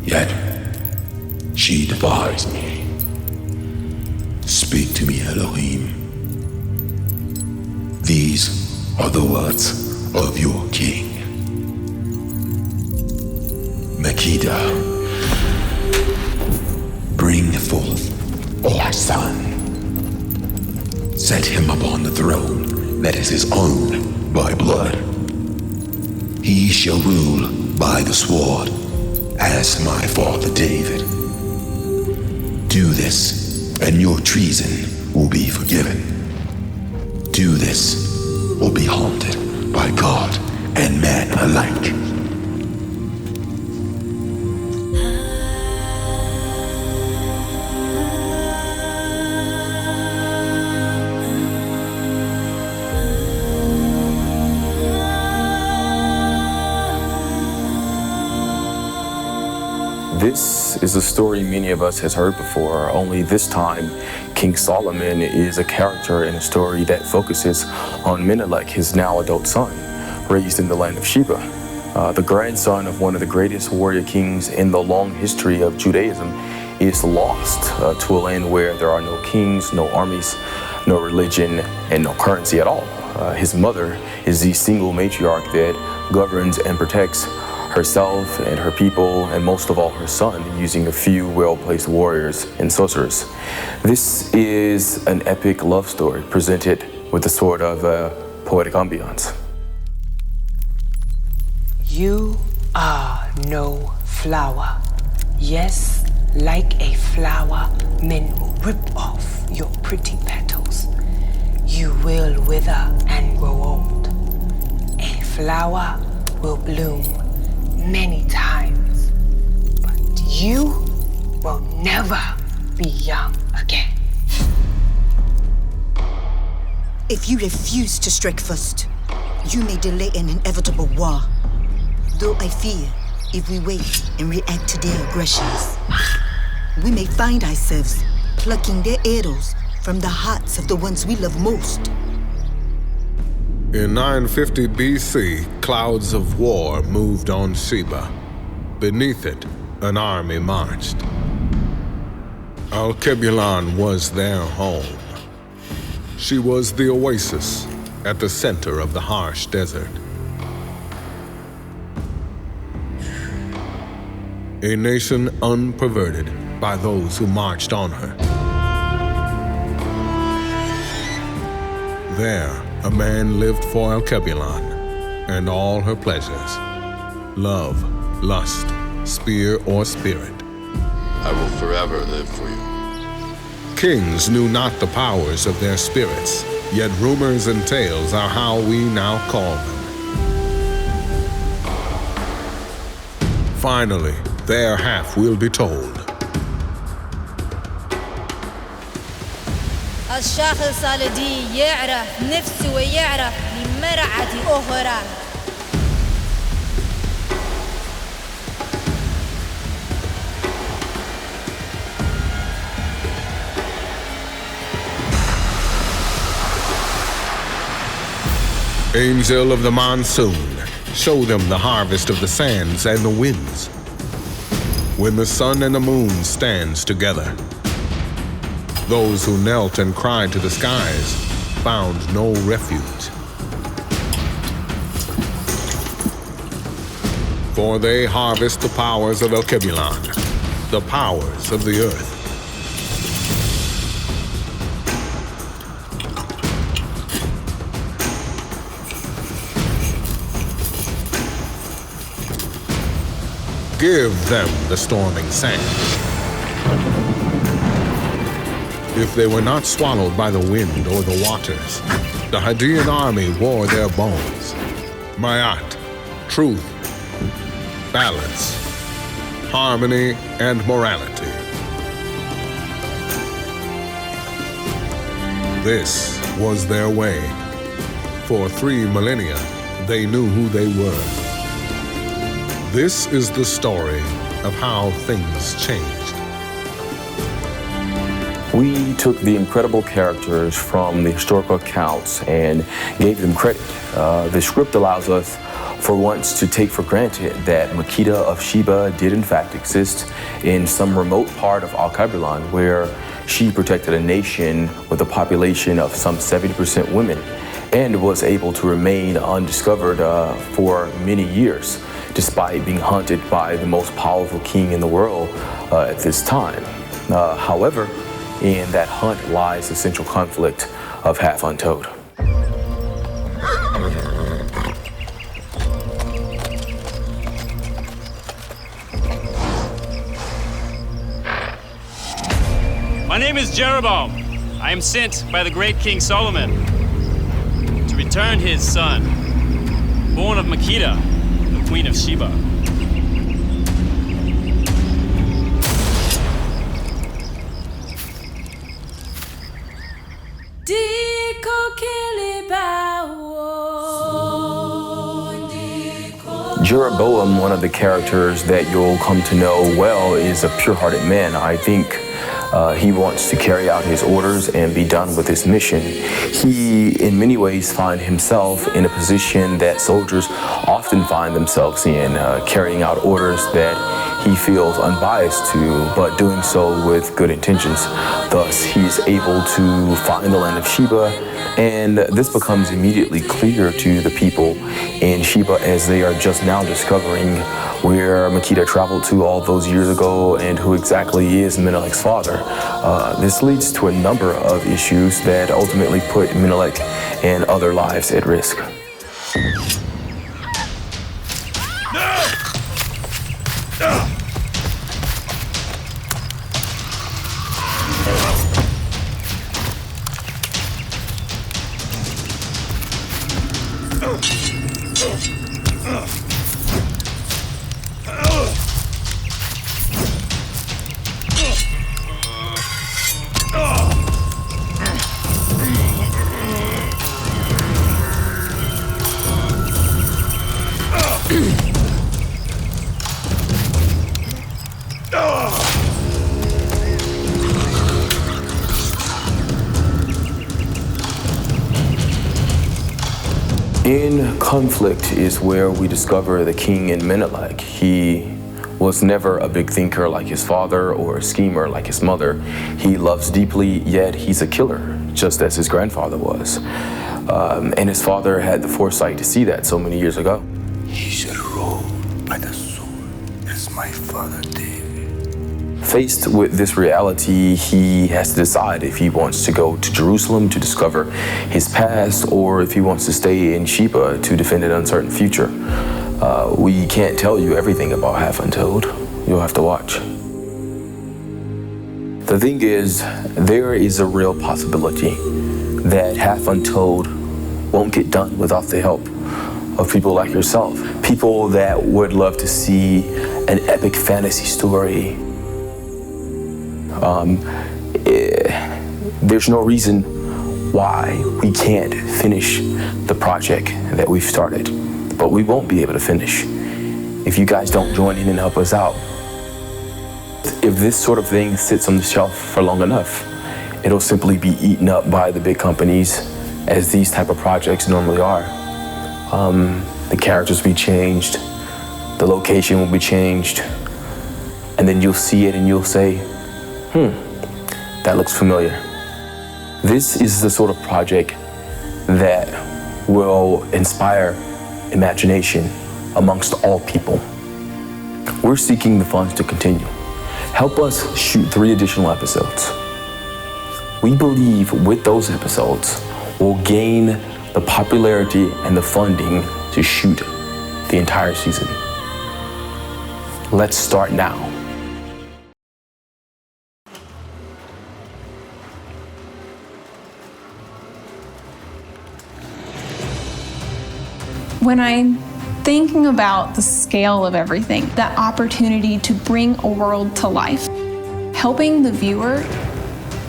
Yet she defies me. Speak to me, Elohim. These are the words of your king. Makeda, bring forth our son. Set him upon the throne that is his own by blood. He shall rule by the sword, as my father David. Do this, and your treason will be forgiven. Do this, or be haunted by God and man alike. This is a story many of us has heard before, only this time King Solomon is a character in a story that focuses on Menelik, his now adult son, raised in the land of Sheba. The grandson of one of the greatest warrior kings in the long history of Judaism is lost to a land where there are no kings, no armies, no religion, and no currency at all. His mother is the single matriarch that governs and protects herself and her people, and most of all her son, using a few well-placed warriors and sorcerers. This is an epic love story presented with a sort of poetic ambiance. You are no flower. Yes, like a flower, men will rip off your pretty petals. You will wither and grow old. A flower will bloom many times, but you will never be young again. If you refuse to strike first, you may delay an inevitable war. Though I fear, if we wait and react to their aggressions, we may find ourselves plucking their arrows from the hearts of the ones we love most. In 950 BC, clouds of war moved on Sheba. Beneath it, an army marched. Al-Kebulon was their home. She was the oasis at the center of the harsh desert. A nation unperverted by those who marched on her. There, a man lived for Al-Kebulon and all her pleasures. Love, lust, spear, or spirit. I will forever live for you. Kings knew not the powers of their spirits, yet rumors and tales are how we now call them. Finally, their half will be told. الشخص الذي يعرف نفسه ويعرف لمرعة أخرى. Angel of the monsoon, show them the harvest of the sands and the winds. When the sun and the moon stands together, those who knelt and cried to the skies found no refuge. For they harvest the powers of Al-Kebulon, the powers of the earth. Give them the storming sand. If they were not swallowed by the wind or the waters, the Hadean army wore their bones. Ma'at, truth, balance, harmony, and morality. This was their way. For 3 millennia, they knew who they were. This is the story of how things changed. We took the incredible characters from the historical accounts and gave them credit. The script allows us for once to take for granted that Makeda of Sheba did in fact exist in some remote part of Al-Kabilan where she protected a nation with a population of some 70% women and was able to remain undiscovered for many years, despite being hunted by the most powerful king in the world at this time. However, in that hunt lies the central conflict of Half Untold. My name is Jeroboam. I am sent by the great King Solomon to return his son, born of Makeda, the Queen of Sheba. Jeroboam, one of the characters that you'll come to know well, is a pure-hearted man. I think he wants to carry out his orders and be done with his mission. He, in many ways, finds himself in a position that soldiers often find themselves in, carrying out orders that he feels unbiased to, but doing so with good intentions. Thus, he is able to find the land of Sheba, and this becomes immediately clear to the people in Sheba as they are just now discovering where Makeda traveled to all those years ago and who exactly is Menelek's father. This leads to a number of issues that ultimately put Menelek and other lives at risk. In conflict is where we discover the king in Menelek. He was never a big thinker like his father or a schemer like his mother. He loves deeply, yet he's a killer, just as his grandfather was. And his father had the foresight to see that so many years ago. He shall rule by the sword as my father did. Faced with this reality, he has to decide if he wants to go to Jerusalem to discover his past or if he wants to stay in Sheba to defend an uncertain future. We can't tell you everything about Half Untold. You'll have to watch. The thing is, there is a real possibility that Half Untold won't get done without the help of people like yourself. People that would love to see an epic fantasy story. There's no reason why we can't finish the project that we've started, but we won't be able to finish if you guys don't join in and help us out. If this sort of thing sits on the shelf for long enough, it'll simply be eaten up by the big companies, as these type of projects normally are. The characters will be changed, the location will be changed, and then you'll see it and you'll say, that looks familiar. This is the sort of project that will inspire imagination amongst all people. We're seeking the funds to continue. Help us shoot 3 additional episodes. We believe with those episodes, we'll gain the popularity and the funding to shoot the entire season. Let's start now. When I'm thinking about the scale of everything, that opportunity to bring a world to life, helping the viewer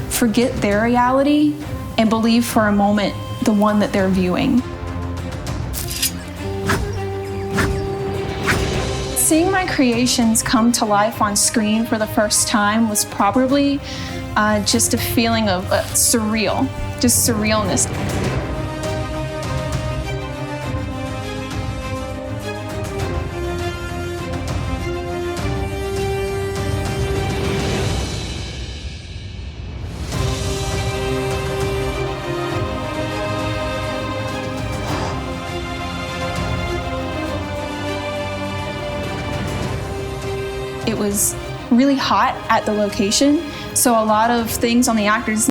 forget their reality and believe for a moment the one that they're viewing. Seeing my creations come to life on screen for the first time was probably just a feeling of surreal, just surrealness. was really hot at the location. So a lot of things on the actors